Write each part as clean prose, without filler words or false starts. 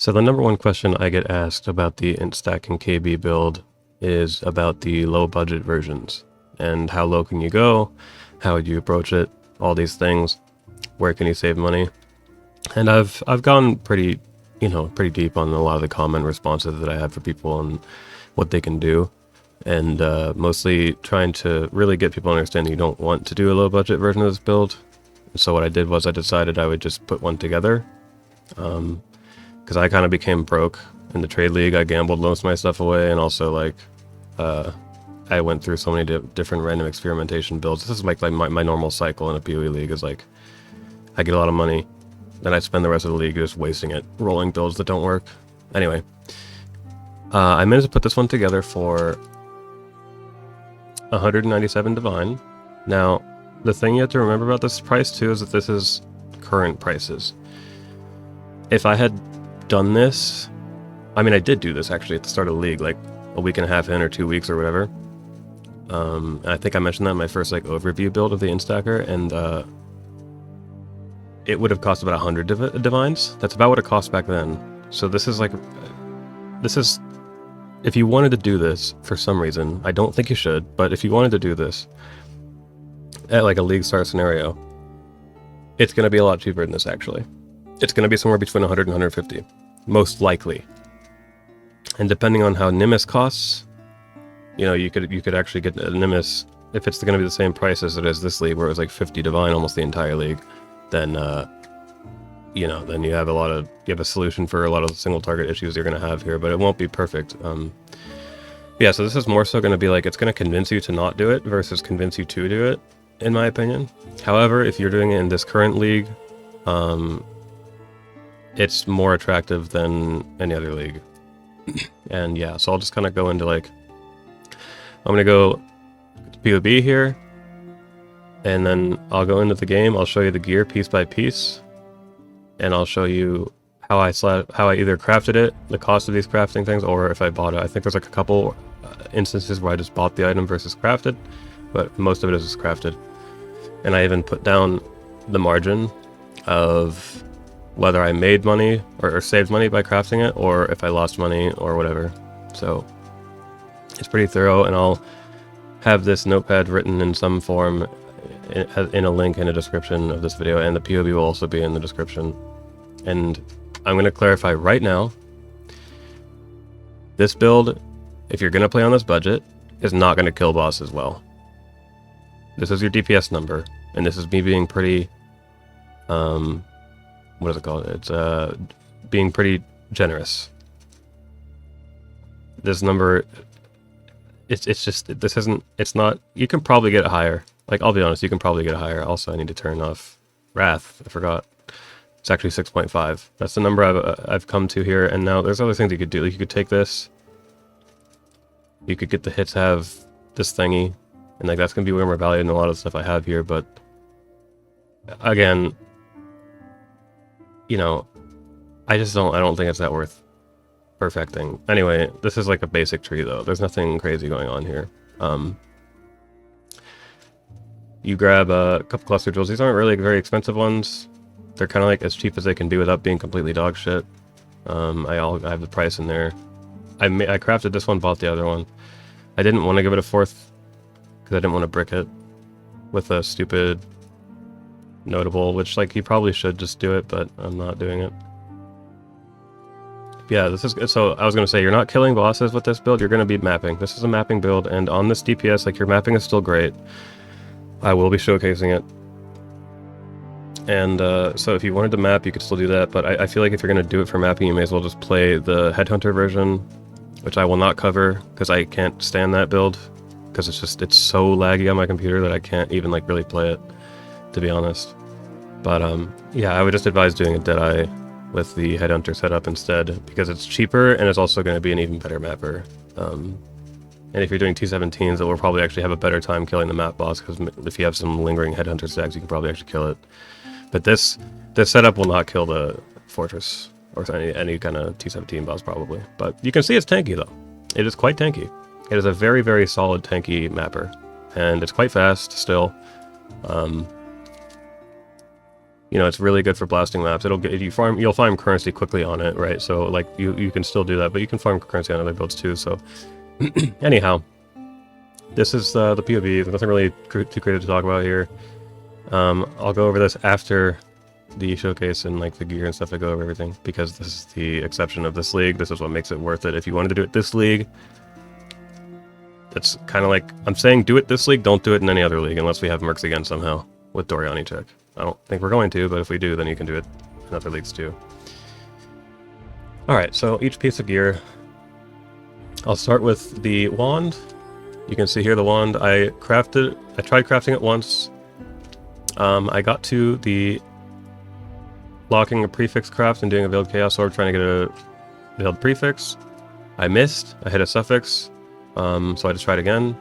So the number one question I get asked about the IntStack and KB build is about the low budget versions and how low can you go, how would you approach it, all these things, where can you save money. And I've gone pretty deep on a lot of the comment responses that I have for people and what they can do, and mostly trying to really get people to understand that you don't want to do a low budget version of this build. So what I did was I decided I would just put one together. Because I kind of became broke in the trade league. I gambled most of my stuff away, and also like I went through so many different random experimentation builds. This is like my normal cycle in a PoE league is like I get a lot of money, then I spend the rest of the league just wasting it, rolling builds that don't work. Anyway, I managed to put this one together for 197 divine. Now, the thing you have to remember about this price too is that this is current prices. If I had done this, I mean I did do this actually at the start of the league, like a week and a half in or 2 weeks or whatever. And I think I mentioned that in my first like overview build of the IntStacker, and it would have cost about 100 divines. That's about what it cost back then. So this is if you wanted to do this for some reason, I don't think you should, but if you wanted to do this at like a league start scenario, it's going to be a lot cheaper than this actually. It's going to be somewhere between 100 and 150, most likely. And depending on how Nimbus costs, you know, you could actually get a Nimbus, if it's going to be the same price as it is this league, where it was like 50 divine almost the entire league, then you know, then you have a solution for a lot of the single target issues you're going to have here, but it won't be perfect. Yeah, so this is more so going to be like, it's going to convince you to not do it versus convince you to do it, in my opinion. However, if you're doing it in this current league, it's more attractive than any other league. And yeah, so I'll just kind of go into like, I'm going to go to PoB here, and then I'll go into the game. I'll show you the gear piece by piece, and I'll show you how I either crafted it, the cost of these crafting things, or if I bought it. I think there's like a couple instances where I just bought the item versus crafted, but most of it is just crafted. And I even put down the margin of whether I made money or saved money by crafting it, or if I lost money or whatever. So it's pretty thorough, and I'll have this notepad written in some form in a link in the description of this video, and the POB will also be in the description. And I'm going to clarify right now, this build, if you're going to play on this budget, is not going to kill bosses well. This is your DPS number, and this is me being pretty, what is it called? It's being pretty generous. This number, it's not, you can probably get it higher. Like, I'll be honest, you can probably get it higher. Also, I need to turn off Wrath. I forgot. It's actually 6.5. That's the number I've come to here. And now there's other things you could do. Like, you could take this. You could get the hits have this thingy. And like, that's going to be way more valuable than a lot of the stuff I have here. But again, you know, I don't think it's that worth perfecting. Anyway, this is like a basic tree though. There's nothing crazy going on here. You grab a couple cluster jewels. These aren't really very expensive ones. They're kind of like as cheap as they can be without being completely dog shit. I have the price in there. I crafted this one, bought the other one. I didn't want to give it a fourth because I didn't want to brick it with a stupid notable, which like you probably should just do it, but I'm not doing it. Yeah, this is so I was going to say, you're not killing bosses with this build, you're going to be mapping. This is a mapping build, and on this DPS, like, your mapping is still great. I will be showcasing it. And so if you wanted to map, you could still do that, but I feel like if you're going to do it for mapping, you may as well just play the Headhunter version, which I will not cover because I can't stand that build, because it's so laggy on my computer that I can't even like really play it, to be honest. But yeah, I would just advise doing a Deadeye with the Headhunter setup instead, because it's cheaper and it's also going to be an even better mapper. And if you're doing T17s, it will probably actually have a better time killing the map boss, because if you have some lingering Headhunter stacks, you can probably actually kill it. But this setup will not kill the Fortress or any kind of T17 boss probably. But you can see it's tanky though. It is quite tanky. It is a very, very solid tanky mapper, and it's quite fast still. You know, it's really good for blasting maps. It'll get you'll farm currency quickly on it, right? So like you can still do that, but you can farm currency on other builds too. So anyhow, this is the POV. There's nothing really too creative to talk about here. I'll go over this after the showcase and like the gear and stuff. I go over everything because this is the exception of this league. This is what makes it worth it. If you wanted to do it this league, that's kind of like I'm saying, do it this league. Don't do it in any other league unless we have mercs again somehow with Doriani check. I don't think we're going to, but if we do, then you can do it in other leagues too. Alright, so each piece of gear. I'll start with the wand. You can see here the wand. I tried crafting it once. I got to the locking a prefix craft and doing a veiled chaos orb, trying to get a veiled prefix. I missed. I hit a suffix. So I just tried again.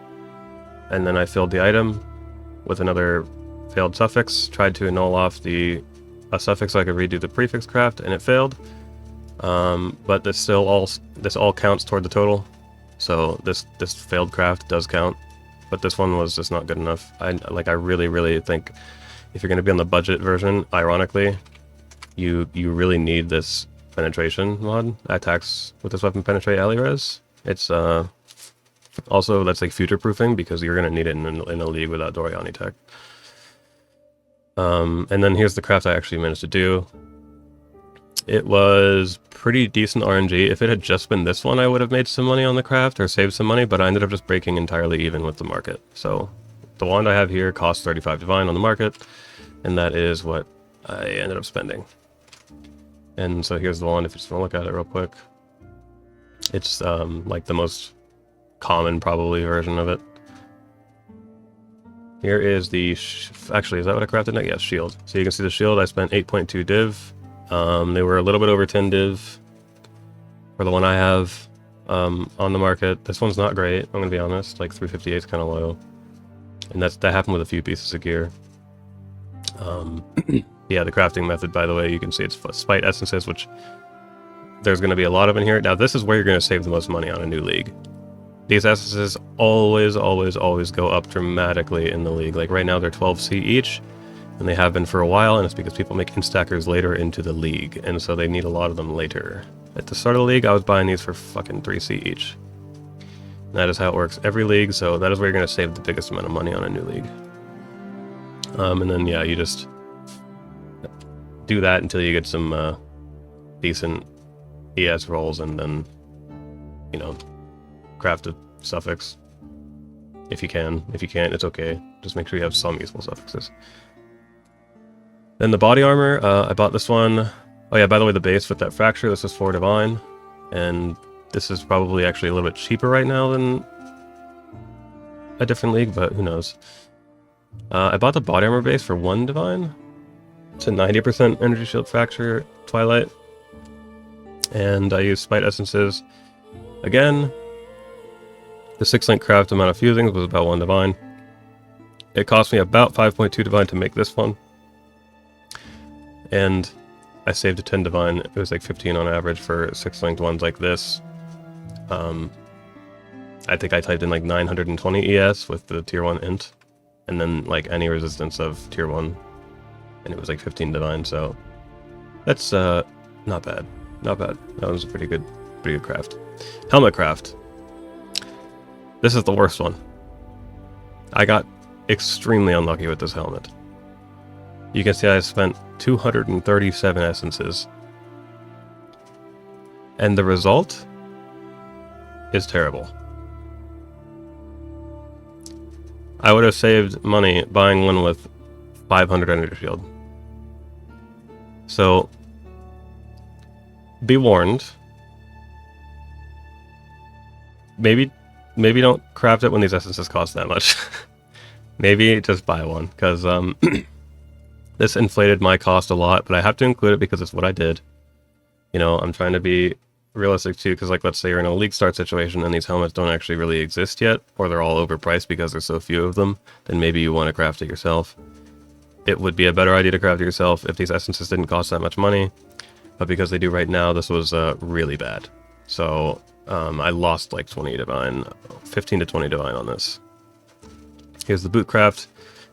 And then I filled the item with another failed suffix, tried to annul off a suffix so I could redo the prefix craft, and it failed. But this all counts toward the total. So this failed craft does count, but this one was just not good enough. I really think if you're going to be on the budget version, ironically, you really need this penetration mod. Attacks with this weapon penetrate ally res. It's also that's like future proofing because you're going to need it in a league without Doriani tech. And then here's the craft I actually managed to do. It was pretty decent RNG. If it had just been this one, I would have made some money on the craft or saved some money, but I ended up just breaking entirely even with the market. So the wand I have here costs 35 divine on the market, and that is what I ended up spending. And so here's the wand if you just want to look at it real quick. It's like the most common probably version of it. Here is the, actually, is that what I crafted next? Yes, shield. So you can see the shield, I spent 8.2 div. They were a little bit over 10 div for the one I have on the market. This one's not great, I'm going to be honest. Like 358 is kind of low. And that happened with a few pieces of gear. Yeah, the crafting method, by the way, you can see it's spite essences, which there's going to be a lot of in here. Now, this is where you're going to save the most money on a new league. These essences always go up dramatically in the league. Like right now they're 12C each, and they have been for a while, and it's because people make instackers later into the league, and so they need a lot of them later. At the start of the league, I was buying these for fucking 3C each. And that is how it works every league, so that is where you're going to save the biggest amount of money on a new league. And then, yeah, you just do that until you get some decent ES rolls, and then, you know, craft a suffix if you can. If you can't, it's okay. Just make sure you have some useful suffixes. Then the body armor, I bought this one. Oh yeah, by the way, the base with that fracture, this is 4 divine, and this is probably actually a little bit cheaper right now than a different league, but who knows. I bought the body armor base for 1 divine. It's a 90% energy shield fracture twilight, and I used spite essences again. The 6-link craft amount of fusings was about 1 divine. It cost me about 5.2 divine to make this one. And I saved a 10 divine. It was like 15 on average for 6-linked ones like this. I think I typed in like 920 ES with the tier 1 int. And then like any resistance of tier 1. And it was like 15 divine, so that's not bad. Not bad. That was a pretty good craft. Helmet craft. This is the worst one. I got extremely unlucky with this helmet. You can see I spent 237 essences. And the result is terrible. I would have saved money buying one with 500 energy shield. So, be warned. Maybe don't craft it when these essences cost that much. Maybe just buy one, because this inflated my cost a lot, but I have to include it because it's what I did. You know, I'm trying to be realistic too, because like let's say you're in a league start situation and these helmets don't actually really exist yet, or they're all overpriced because there's so few of them, then maybe you want to craft it yourself. It would be a better idea to craft it yourself if these essences didn't cost that much money, but because they do right now, this was really bad. So I lost like 20 divine, 15 to 20 divine on this. Here's the boot craft.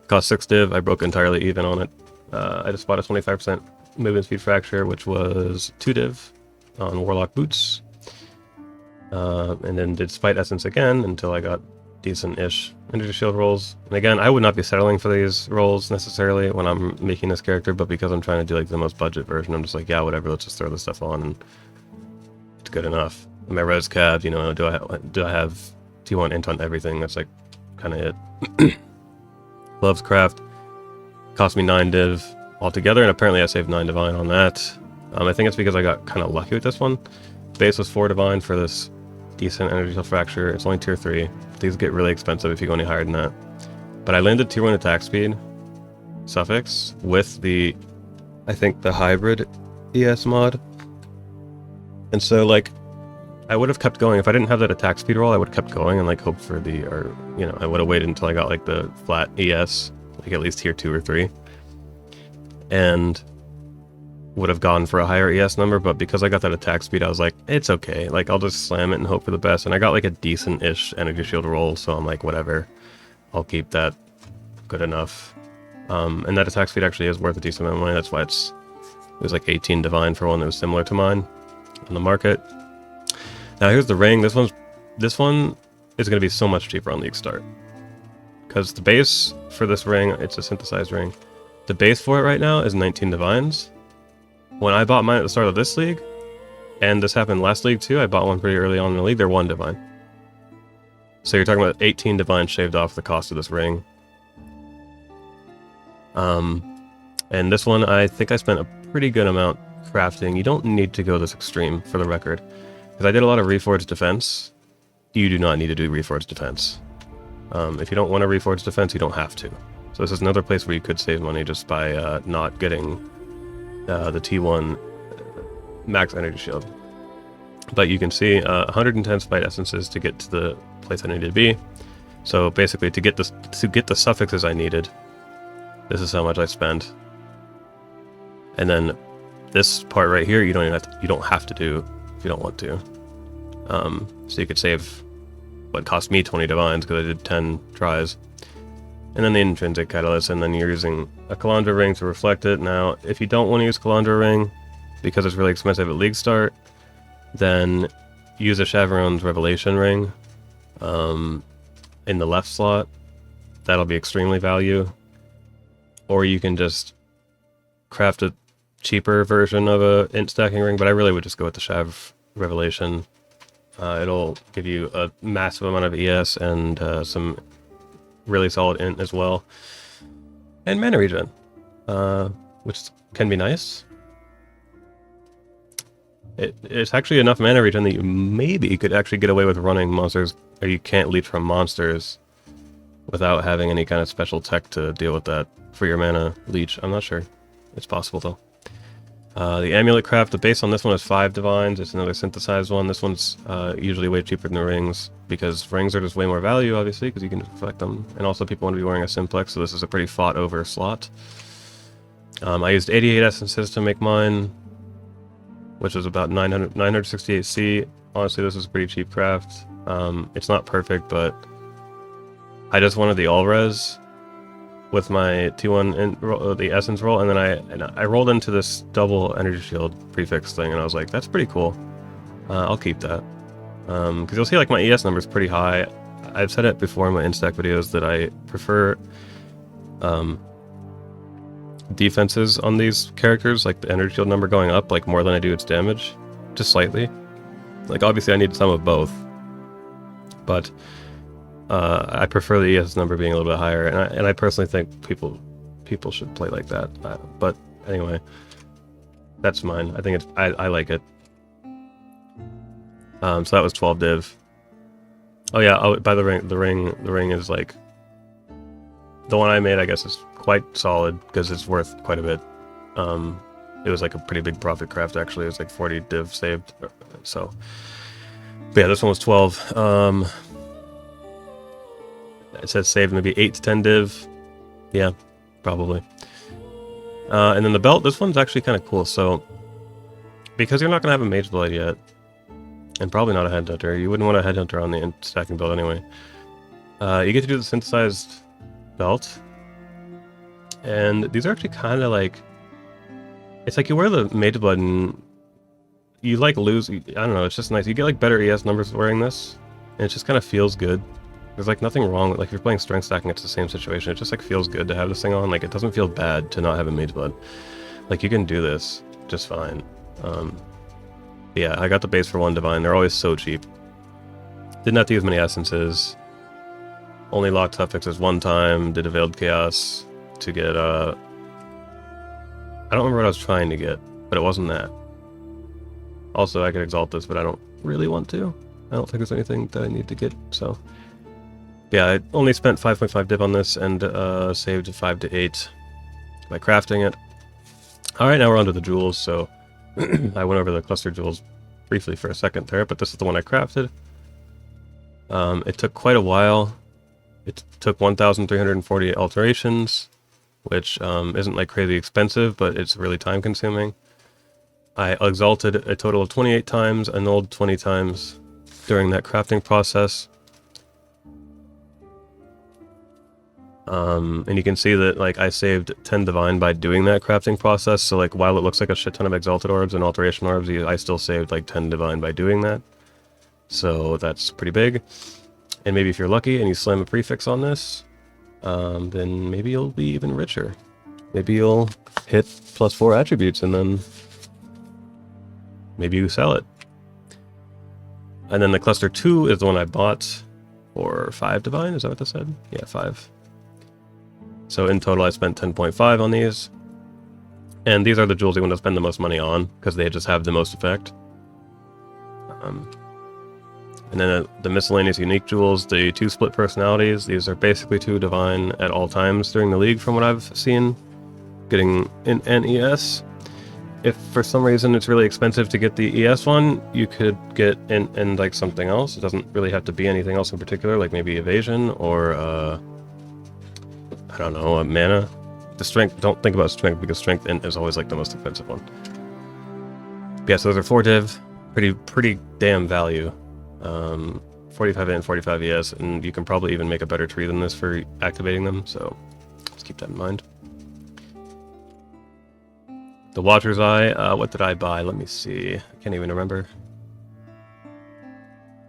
Cost 6 div. I broke entirely even on it. I just bought a 25% movement speed fracture, which was 2 div on Warlock boots. And then did Spite Essence again until I got decent-ish energy shield rolls. And again, I would not be settling for these rolls necessarily when I'm making this character, but because I'm trying to do like the most budget version, I'm just like, yeah, whatever, let's just throw this stuff on and it's good enough. And my res cab, you know, do I have T1 int on everything? That's like kind of it. Gloves craft cost me 9 div altogether, and apparently I saved 9 divine on that. I think it's because I got kind of lucky with this one. Base was 4 divine for this decent energy shield fracture. It's only tier 3. These get really expensive if you go any higher than that. But I landed tier 1 attack speed suffix with the, I think, the hybrid ES mod. And so, like, I would have kept going. If I didn't have that attack speed roll, I would have kept going and, like, hoped for the, or, you know, I would have waited until I got, like, the flat ES, like, at least tier 2 or 3. And would have gone for a higher ES number, but because I got that attack speed, I was like, it's okay. Like, I'll just slam it and hope for the best. And I got, like, a decent-ish energy shield roll, so I'm like, whatever. I'll keep that good enough. And that attack speed actually is worth a decent amount of money. That's why it was like 18 divine for one that was similar to mine on the market. Now here's the ring. This one is going to be so much cheaper on League Start, because the base for this ring, it's a synthesized ring. The base for it right now is 19 divines. When I bought mine at the start of this league, and this happened last league too, I bought one pretty early on in the league, they're 1 divine. So you're talking about 18 divine shaved off the cost of this ring. And this one, I think I spent a pretty good amount crafting. You don't need to go this extreme, for the record. Because I did a lot of Reforged defense. You do not need to do Reforged defense. If you don't want to Reforged defense, you don't have to. So this is another place where you could save money just by not getting the T1 max energy shield. But you can see 110 Spite Essences to get to the place I needed to be. So basically, to get the suffixes I needed, this is how much I spent. And then this part right here, you don't have to do if you don't want to. So you could save what cost me 20 divines because I did 10 tries. And then the intrinsic catalyst, and then you're using a Calandra ring to reflect it. Now, if you don't want to use Calandra ring because it's really expensive at League Start, then use a Chevron's Revelation ring in the left slot. That'll be extremely value. Or you can just craft a cheaper version of a int stacking ring, but I really would just go with the Chav Revelation. It'll give you a massive amount of ES and some really solid int as well. And mana regen, which can be nice. It's actually enough mana regen that you maybe could actually get away with running monsters, or you can't leech from monsters without having any kind of special tech to deal with that for your mana leech. I'm not sure. It's possible though. The amulet craft, the base on this one is 5 divines. It's another synthesized one. This one's usually way cheaper than the rings, because rings are just way more value, obviously, because you can reflect them. And also people want to be wearing a simplex, so this is a pretty fought over slot. I used 88 essences to make mine, which was about 968 C. Honestly, this is a pretty cheap craft. It's not perfect, but I just wanted the all-res with my T1 the essence roll, and then I rolled into this double energy shield prefix thing, and I was like, that's pretty cool. I'll keep that. Because you'll see like my ES number is pretty high. I've said it before in my Instack videos that I prefer defenses on these characters, like the energy shield number going up like more than I do its damage, just slightly. Like obviously I need some of both, but I prefer the ES number being a little bit higher, and I personally think people should play like that. But anyway, that's mine. I think I like it. So that was 12 div. Oh yeah. Oh, by the ring is like the one I made. I guess is quite solid because it's worth quite a bit. It was like a pretty big profit craft actually. It was like 40 div saved. So, but yeah, this one was 12. It says save maybe 8 to 10 div. Yeah, probably. And then the belt, this one's actually kind of cool. So, because you're not going to have a mage blade yet, and probably not a headhunter, you wouldn't want a headhunter on the stacking build anyway. You get to do the synthesized belt. And these are actually kind of like, it's like you wear the mage blood and you like lose, I don't know, it's just nice. You get like better ES numbers wearing this, and it just kind of feels good. There's like nothing wrong with, like if you're playing strength stacking, it's the same situation. It just like feels good to have this thing on. Like it doesn't feel bad to not have a mage blood. Like you can do this just fine. Yeah, I got the base for 1 divine. They're always so cheap. Didn't have to use many essences. Only locked hotfixes 1 time. Did a veiled chaos to get I don't remember what I was trying to get, but it wasn't that. Also, I could exalt this, but I don't really want to. I don't think there's anything that I need to get, so... Yeah, I only spent 5.5 div on this and saved 5 to 8 by crafting it. Alright, now we're on to the jewels, so... I went over the cluster jewels briefly for a second there, but this is the one I crafted. It took quite a while. It took 1,348 alterations, which isn't like crazy expensive, but it's really time consuming. I exalted a total of 28 times, annulled 20 times during that crafting process. And you can see that like I saved 10 divine by doing that crafting process, so like while it looks like a shit ton of exalted orbs and alteration orbs, I still saved like 10 divine by doing that. So that's pretty big. And maybe if you're lucky and you slam a prefix on this, then maybe you'll be even richer. Maybe you'll hit +4 attributes and then maybe you sell it. And then the cluster 2 is the one I bought for 5 divine, is that what this said? Yeah, 5. So in total I spent 10.5 on these. And these are the jewels you want to spend the most money on, because they just have the most effect. And then the miscellaneous unique jewels, the 2 split personalities, these are basically 2 divine at all times during the league from what I've seen, getting an ES. If for some reason it's really expensive to get the ES one, you could get in like something else. It doesn't really have to be anything else in particular, like maybe evasion or I don't know, mana. The strength, don't think about strength because strength is always like the most expensive one. But yeah, so those are 4 div, pretty damn value. 45 in, 45 ES, and you can probably even make a better tree than this for activating them, so let's keep that in mind. The Watcher's Eye, what did I buy? Let me see. I can't even remember.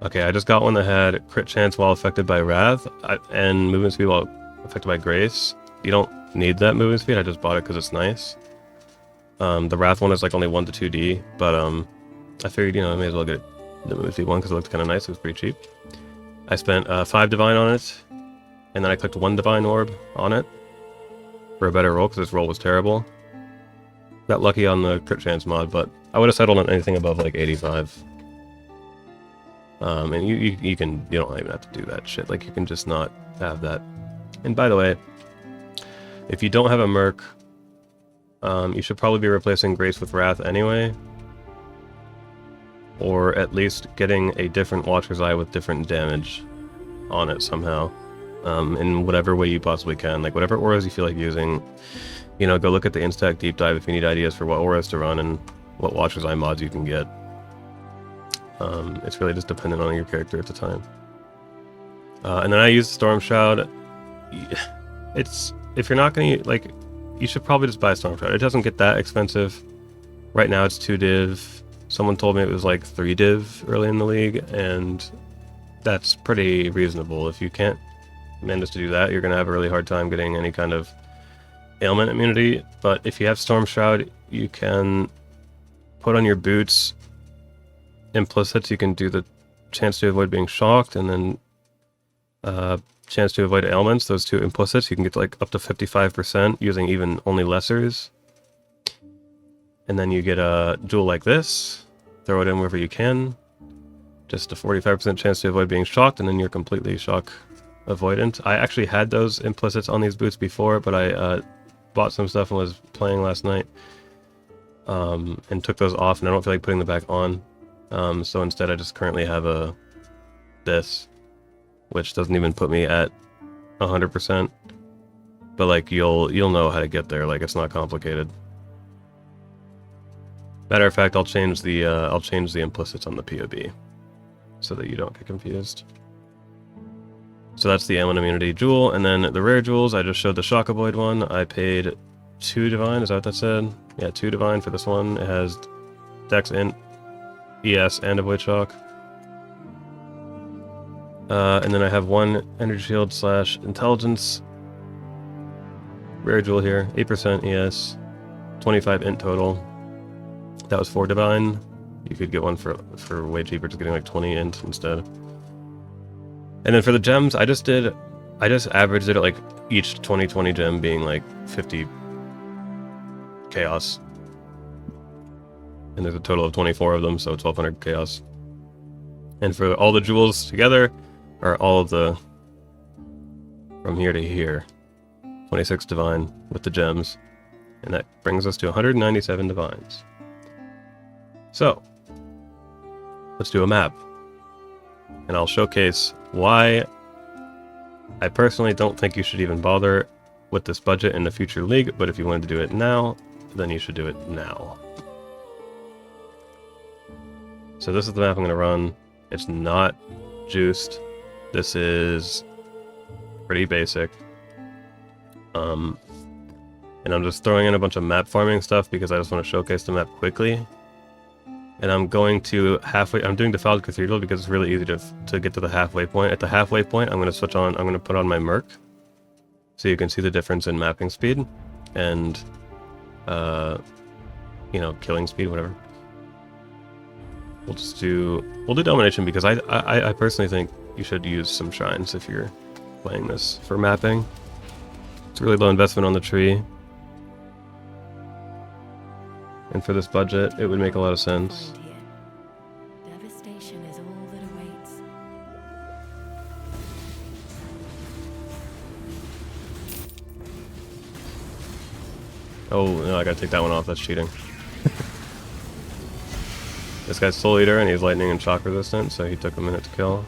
Okay, I just got one that had crit chance while affected by Wrath, and movement speed while affected by Grace. You don't need that movement speed, I just bought it because it's nice. The Wrath one is like only 1 to 2D, but I figured, you know, I may as well get the movement speed one because it looked kind of nice, it was pretty cheap. I spent 5 divine on it, and then I clicked 1 divine orb on it for a better roll because this roll was terrible. Got lucky on the crit chance mod, but I would have settled on anything above like 85. And you don't even have to do that shit. Like you can just not have that. And by the way, if you don't have a merc, you should probably be replacing Grace with Wrath anyway, or at least getting a different Watcher's Eye with different damage on it somehow, in whatever way you possibly can. Like whatever auras you feel like using. You know, go look at the Instack deep dive if you need ideas for what auras to run and what Watcher's Eye mods you can get. It's really just dependent on your character at the time. And then I use Storm Shroud. It's, if you're not gonna, like, you should probably just buy Storm Shroud. It doesn't get that expensive. Right now it's 2 div. Someone told me it was like 3 div early in the league, and that's pretty reasonable. If you can't manage to do that, you're gonna have a really hard time getting any kind of ailment immunity. But if you have Storm Shroud, you can put on your boots implicits. You can do the chance to avoid being shocked, and then chance to avoid ailments. Those 2 implicits, you can get like up to 55% using even only lessers. And then you get a jewel like this, throw it in wherever you can, just a 45% chance to avoid being shocked, and then you're completely shock avoidant. I actually had those implicits on these boots before, but I bought some stuff and was playing last night, and took those off, and I don't feel like putting them back on. So instead I just currently have this, which doesn't even put me at 100%, but like you'll know how to get there. Like it's not complicated. Matter of fact, I'll change the implicits on the POB so that you don't get confused. So that's the Ammo Immunity jewel, and then the rare jewels, I just showed the Shockaboid one. I paid 2 divine, is that what that said? Yeah, 2 divine for this one. It has Dex, Int, ES, and a Void Shock. And then I have 1 Energy Shield / Intelligence. Rare jewel here, 8% ES, 25 Int total. That was 4 divine. You could get one for way cheaper, just getting like 20 Int instead. And then for the gems, I just averaged it at like each 20/20 gem being like 50 chaos. And there's a total of 24 of them, so 1200 chaos. And for all the jewels together, or all of the from here to here, 26 divine with the gems. And that brings us to 197 divines. So, let's do a map. And I'll showcase why I personally don't think you should even bother with this budget in the future league, but if you wanted to do it now, then you should do it now. So this is the map I'm going to run. It's not juiced. This is pretty basic. And I'm just throwing in a bunch of map farming stuff because I just want to showcase the map quickly. And I'm going to I'm doing Defiled Cathedral because it's really easy to get to the halfway point. At the halfway point, I'm going to put on my merc, so you can see the difference in mapping speed and, you know, killing speed, whatever. We'll do Domination because I personally think you should use some shrines if you're playing this for mapping. It's really low investment on the tree. And for this budget, it would make a lot of sense. Devastation is all that awaits. Oh, no, I gotta take that one off. That's cheating. This guy's Soul Eater, and he's lightning and shock resistant, so he took a minute to kill.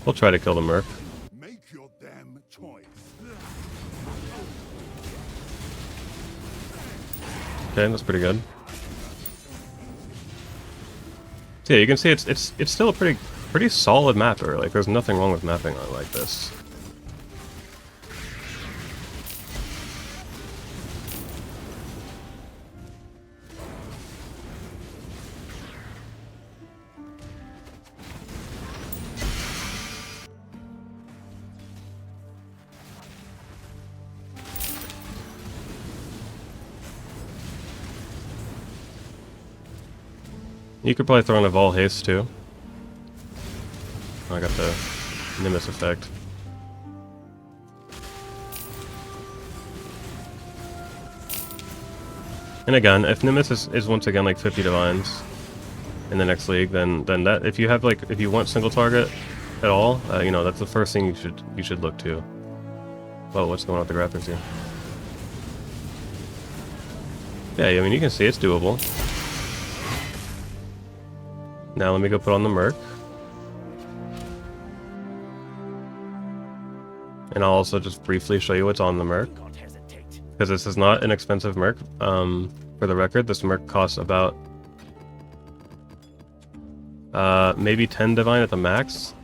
We'll try to kill the merc. Make your damn choice. Okay, that's pretty good. So yeah, you can see it's still a pretty solid mapper. Like, there's nothing wrong with mapping on it like this. You could probably throw in a Vol Haste too. Oh, I got the Nimbus effect. And again, if Nimbus is once again like 50 divines in the next league, then that if you want single target at all, you know, that's the first thing you should look to. Whoa, what's going on with the graphics here? Yeah, I mean, you can see it's doable. Now let me go put on the merc. And I'll also just briefly show you what's on the merc. Because this is not an expensive merc. For the record, this merc costs about maybe 10 divine at the max.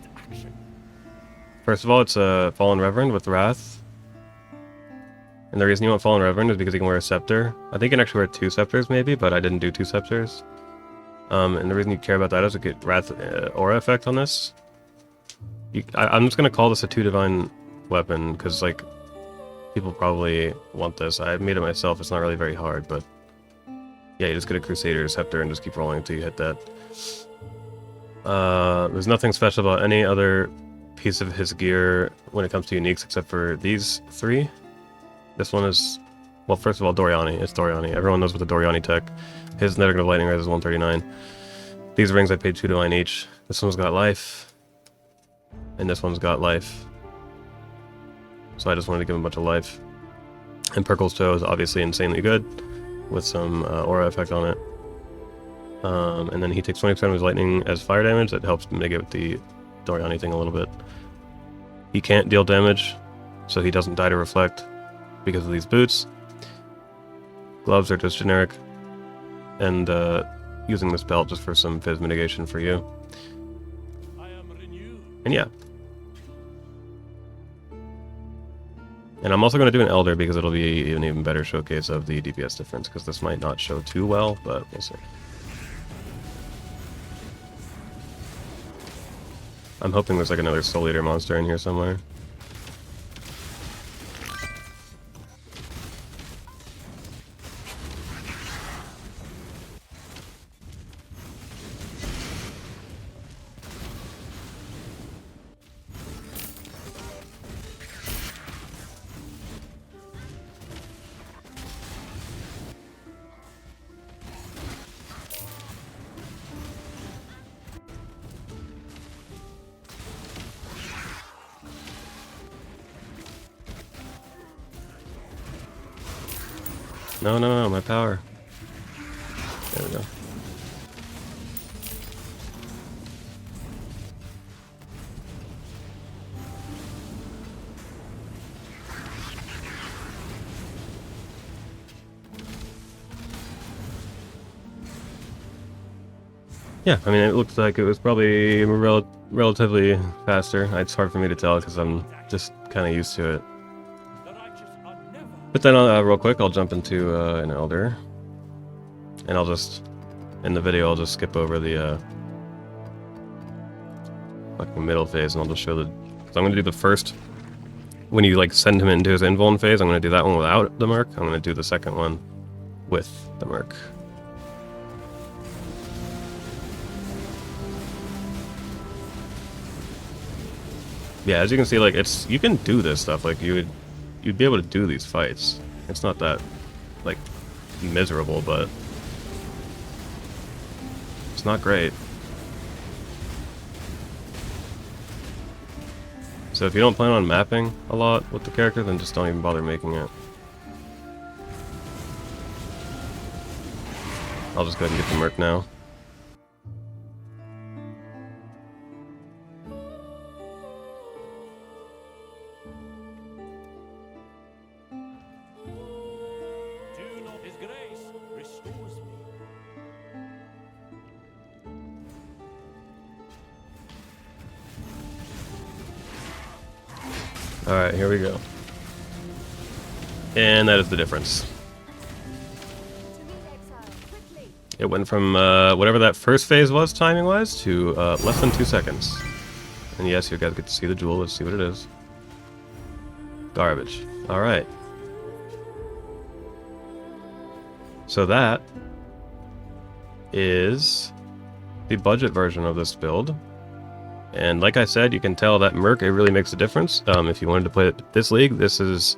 First of all, it's a Fallen Reverend with Wrath. And the reason you want Fallen Reverend is because you can wear a scepter. I think you can actually wear 2 scepters maybe, but I didn't do 2 scepters. And the reason you care about that is to get Wrath aura effect on this. I'm just going to call this a 2 divine weapon, because like people probably want this. I made it myself, it's not really very hard, but yeah, you just get a Crusader Scepter and just keep rolling until you hit that. There's nothing special about any other piece of his gear when it comes to uniques except for these 3. This one is, well, first of all, Doriani. It's Doriani. Everyone knows what the Doriani tech. His Negative Lightning Res is 139. These rings I paid 2 divine each. This one's got life. And this one's got life. So I just wanted to give him a bunch of life. And Perkle's Toe is obviously insanely good, with some aura effect on it. And then he takes 20% of his lightning as fire damage. That helps mitigate the story on anything a little bit. He can't deal damage, so he doesn't die to reflect because of these boots. Gloves are just generic, and using this belt just for some phys mitigation for you. And yeah. And I'm also going to do an Elder because it'll be an even better showcase of the DPS difference, because this might not show too well, but we'll see. I'm hoping there's like another Soul Eater monster in here somewhere. No, no, no, my power. There we go. Yeah, I mean, it looks like it was probably relatively faster. It's hard for me to tell because I'm just kind of used to it. But then, real quick, I'll jump into an Elder. And I'll just, in the video, I'll just skip over the fucking middle phase, and I'll just show the... So I'm going to do the first, when you like send him into his invuln phase, I'm going to do that one without the merc. I'm going to do the second one with the merc. Yeah, as you can see, like, it's, you can do this stuff, like, you'd be able to do these fights. It's not that, like, miserable, but it's not great. So if you don't plan on mapping a lot with the character, then just don't even bother making it. I'll just go ahead and get the merc now. Alright, here we go. And that is the difference. It went from whatever that first phase was timing-wise to less than 2 seconds. And yes, you guys get to see the jewel. Let's see what it is. Garbage. Alright. So that is the budget version of this build. And like I said, you can tell that merc, it really makes a difference. If you wanted to play this league, this is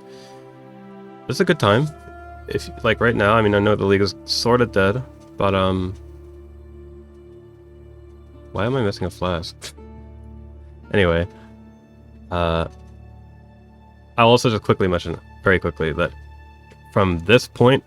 a good time. If like right now, I mean, I know the league is sort of dead, but why am I missing a flask? Anyway, I'll also just quickly mention, very quickly, that from this point,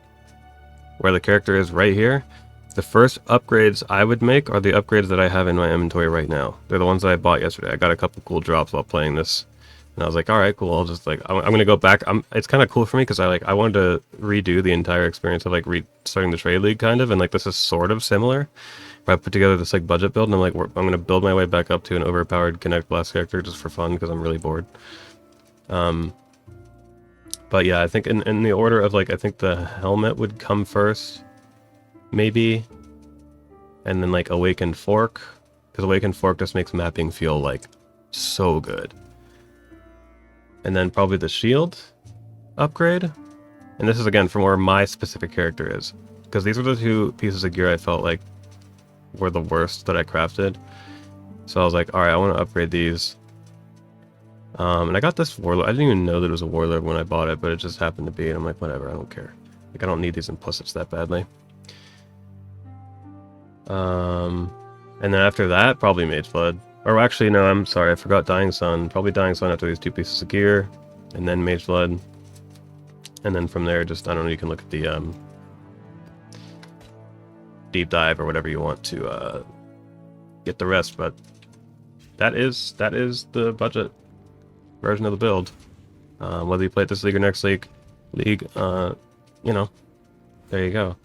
where the character is right here, the first upgrades I would make are the upgrades that I have in my inventory right now. They're the ones that I bought yesterday. I got a couple cool drops while playing this, and I was like, all right, cool. I'll just like, I'm gonna go back. It's kind of cool for me because I wanted to redo the entire experience of like starting the trade league kind of, and like this is sort of similar. But I put together this like budget build, and I'm like, I'm gonna build my way back up to an overpowered Connect Blast character just for fun because I'm really bored. But yeah, I think in the order of like, I think the helmet would come first. Maybe, and then like Awakened Fork, because Awakened Fork just makes mapping feel like so good. And then probably the shield upgrade, and this is again from where my specific character is, because these were the two pieces of gear I felt like were the worst that I crafted. So I was like, all right, I want to upgrade these. And I got this Warlord. I didn't even know that it was a Warlord when I bought it, but it just happened to be, and I'm like, whatever, I don't care. Like, I don't need these implicits that badly. And then after that, probably Mage Blood. Or actually, no, I'm sorry, I forgot Dying Sun. Probably Dying Sun after these two pieces of gear, and then Mage Blood. And then from there, just, I don't know, you can look at the deep dive or whatever you want to get the rest, but that is the budget version of the build. Whether you play it this league or next league, you know, there you go.